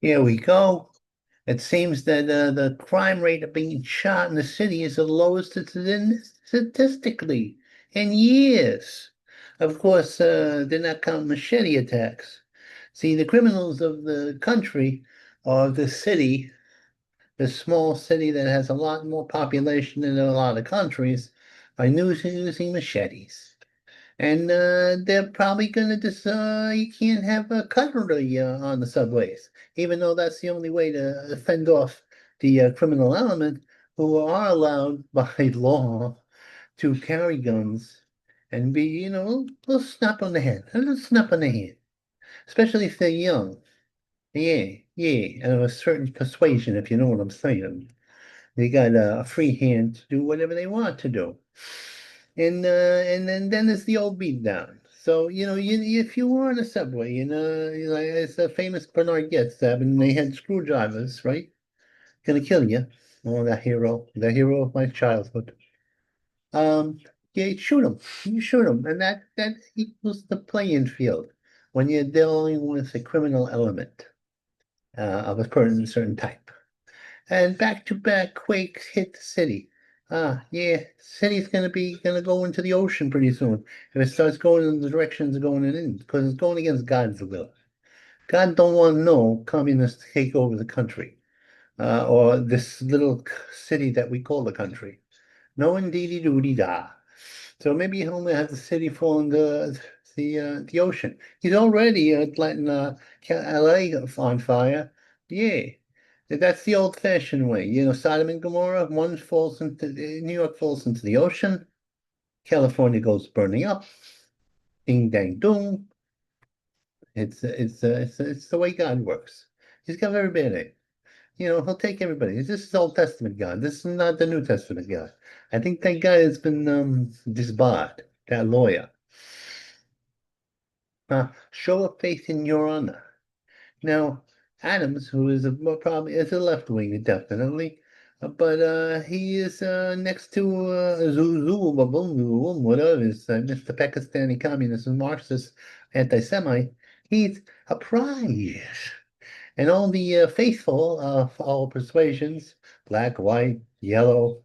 Here we go. It seems that the crime rate of being shot in the city is the lowest it's been statistically in years. Of course, they're not counting machete attacks. See, the criminals of the country or the city, the small city that has a lot more population than a lot of countries, are using machetes. And they're probably going to decide you can't have a cutlery on the subways, even though that's the only way to fend off the criminal element who are allowed by law to carry guns and be, a little snap on the hand, a little snap on the hand, especially if they're young. Yeah, yeah, and of a certain persuasion, if you know what I'm saying. They got a free hand to do whatever they want to do. And then there's the old beat down. So, if you were on a subway, it's a famous Bernard Getz stab, and they had screwdrivers, right? Gonna kill you. Oh, the hero of my childhood. Um, yeah, shoot him. You shoot him, and that equals the playing field when you're dealing with a criminal element of a certain type. And back-to-back quakes hit the city. Yeah, city's gonna go into the ocean pretty soon. If it starts going in the directions it's going in, because it's going against God's will. God don't want no communists to take over the country, or this little city that we call the country. No indeedy doody da. So maybe he'll have the city fall into the ocean. He's already letting LA on fire. Yeah. That's the old-fashioned way. Sodom and Gomorrah, one falls into New York falls into the ocean, California goes burning up, ding dang doom. It's the way God works. He's got very bad at it. He'll take everybody. This is Old Testament God. This is not the New Testament God. I think that guy has been disbarred, that lawyer. Show of faith in your honor. Now, Adams, who is probably is a left winger, definitely, but he is next to Zulu, whatever is Mr. Pakistani communist and Marxist anti-Semite. He's a prize. And all the faithful of all persuasions, black, white, yellow,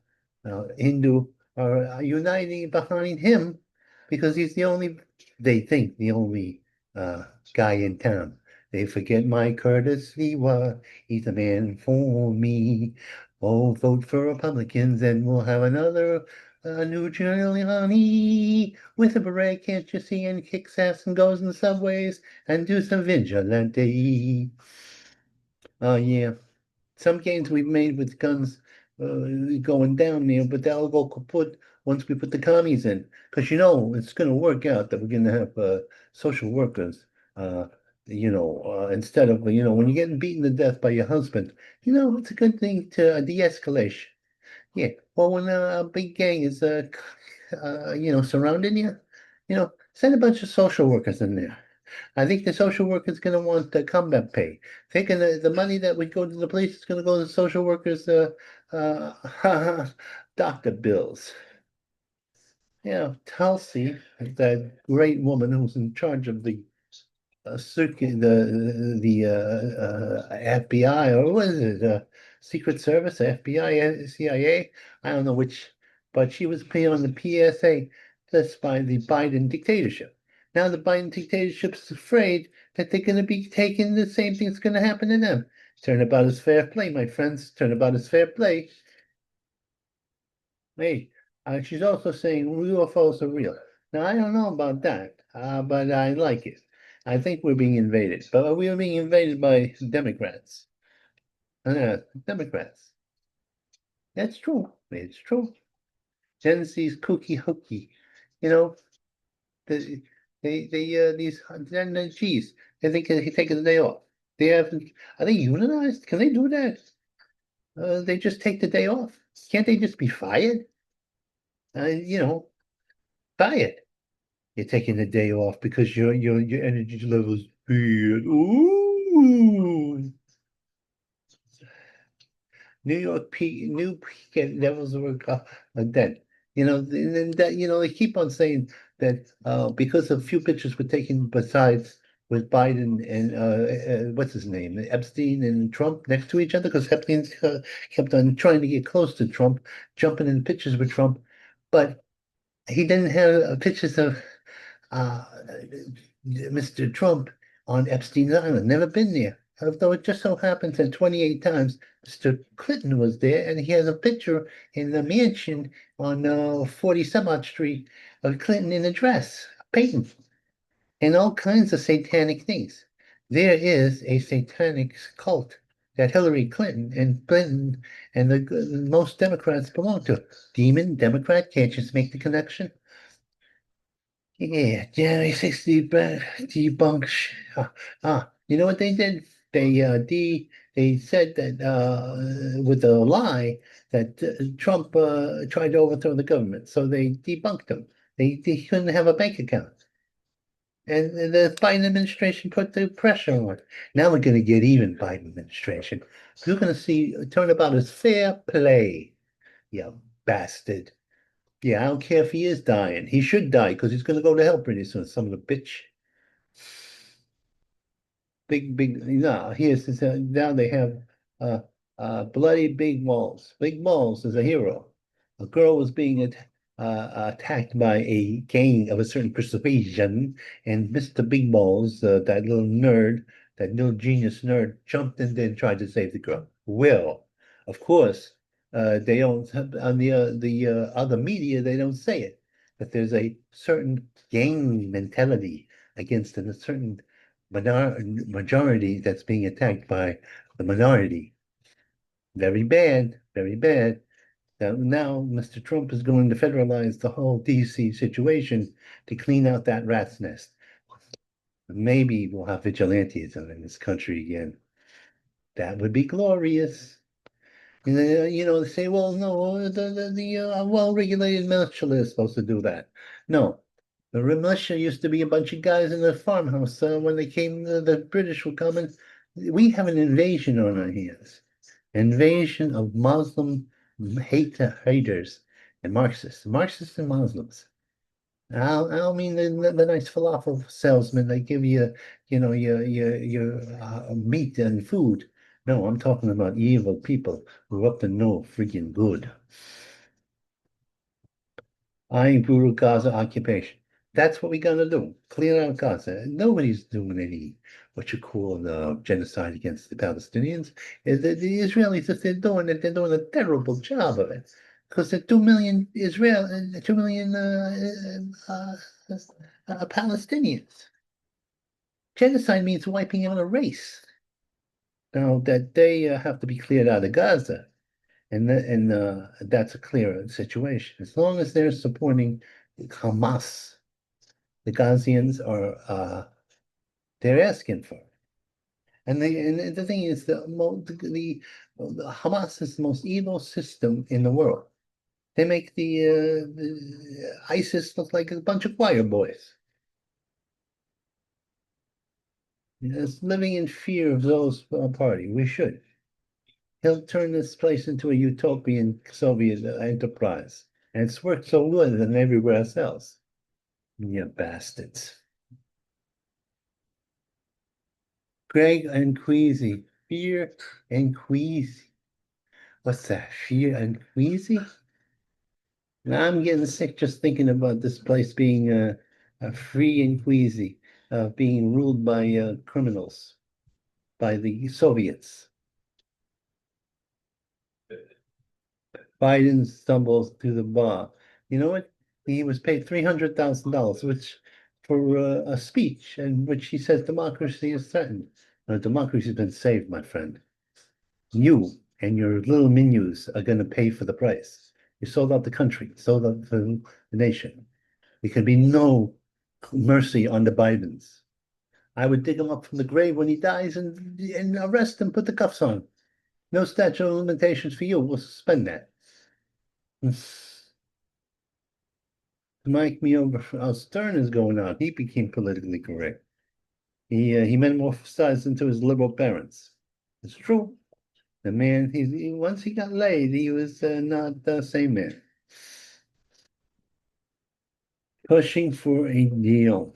Hindu, are uniting behind him because he's they think, the only uh, guy in town. They forget my courtesy, he's a man for me. Oh, vote for Republicans and we'll have another new Giuliani with a beret, can't you see, and kicks ass and goes in the subways and do some vigilante. Oh yeah, some gains we've made with guns going down there, but that'll go kaput once we put the commies in. Because it's going to work out that we're going to have social workers. Uh, instead of when you're getting beaten to death by your husband, it's a good thing to de-escalation. Yeah. Well, when a big gang is surrounding you, send a bunch of social workers in there. I think the social worker is going to want the combat pay. Thinking the money that would go to the police is going to go to the social workers' doctor bills. Tulsi, that great woman who's in charge of the circuit, the FBI, or what is it, Secret Service, FBI, CIA? I don't know which, but she was put on the PSA just by the Biden dictatorship. Now the Biden dictatorship's afraid that they're going to be taking the same thing's going to happen to them. Turnabout is fair play, my friends. Turnabout is fair play. Hey, she's also saying UFOs are real. Now, I don't know about that, but I like it. I think we're being invaded, but we are being invaded by Democrats. Democrats. That's true. It's true. Gen Z's kooky hooky. You know, they, these, geez, they think he taking the day off. They haven't, are they unionized? Can they do that? They just take the day off. Can't they just be fired? You know, fired. You're taking the day off because your energy level's bad. Ooh. New peak levels were dead. That they keep on saying that because a few pictures were taken besides with Biden and what's his name, Epstein and Trump next to each other because Epstein kept on trying to get close to Trump, jumping in pictures with Trump, but he didn't have pictures of uh, Mr. Trump on Epstein's Island. Never been there. Although it just so happens that 28 times Mr. Clinton was there, and he has a picture in the mansion on 40 some odd Street of Clinton in a dress, a painting, and all kinds of satanic things. There is a satanic cult that Hillary Clinton and Clinton and most Democrats belong to. Demon Democrat, can't just make the connection? Yeah, January 60 debunks. You know what they did? They said that with a lie that Trump tried to overthrow the government, so they debunked him. They couldn't have a bank account, and the Biden administration put the pressure on. Now we're going to get even, Biden administration. You're going to see turnabout as fair play, you bastard. Yeah, I don't care if he is dying. He should die because he's going to go to hell pretty soon. Son of a bitch. Big. No, now they have uh, bloody Big Malls. Big Malls is a hero. A girl was being attacked by a gang of a certain persuasion, and Mr. Big Balls, that little nerd, that little genius nerd, jumped in there and tried to save the girl. Well, of course, they don't on the other media they don't say it, but there's a certain gang mentality against a certain majority that's being attacked by the minority. Very bad, very bad. Now Mr. Trump is going to federalize the whole DC situation to clean out that rat's nest. Maybe we'll have vigilantism in this country again. That would be glorious. And they say, well, no, the well-regulated militia is supposed to do that. No, the militia used to be a bunch of guys in a farmhouse when they came, the British were coming. We have an invasion on our hands. Invasion of Muslim haters and Marxists and Muslims. I don't mean the nice falafel salesman that give you, your meat and food. No, I'm talking about evil people who are up to no freaking good. I brutal Gaza occupation. That's what we're gonna do. Clear out Gaza. Nobody's doing any what you call genocide against the Palestinians. The Israelis, if they're doing it, they're doing a terrible job of it. Because the 2 million 2 million Palestinians. Genocide means wiping out a race. Now that they have to be cleared out of Gaza. And that's a clear situation. As long as they're supporting Hamas, the Ghazians are they're asking for it. And the thing is, the Hamas is the most evil system in the world. They make the ISIS look like a bunch of choir boys. It's living in fear of those party. We should. He'll turn this place into a utopian Soviet enterprise. And it's worked so good than everywhere else. You bastards. Greg and Queasy. Fear and Queasy. What's that? Fear and Queasy? Now I'm getting sick just thinking about this place being free and queasy, being ruled by criminals, by the Soviets. Biden stumbles to the bar. You know what? He was paid $300,000, which for a speech in which he says democracy is threatened. Democracy's been saved, my friend. You and your little minions are going to pay for the price. You sold out the country, sold out the nation. There can be no mercy on the Bidens. I would dig him up from the grave when he dies and arrest him, put the cuffs on. No statute of limitations for you. We'll suspend that. Mike me over. How Stern is going on. He became politically correct. He metamorphosized into his liberal parents. It's true. The man, once he got laid, he was not the same man. Pushing for a deal.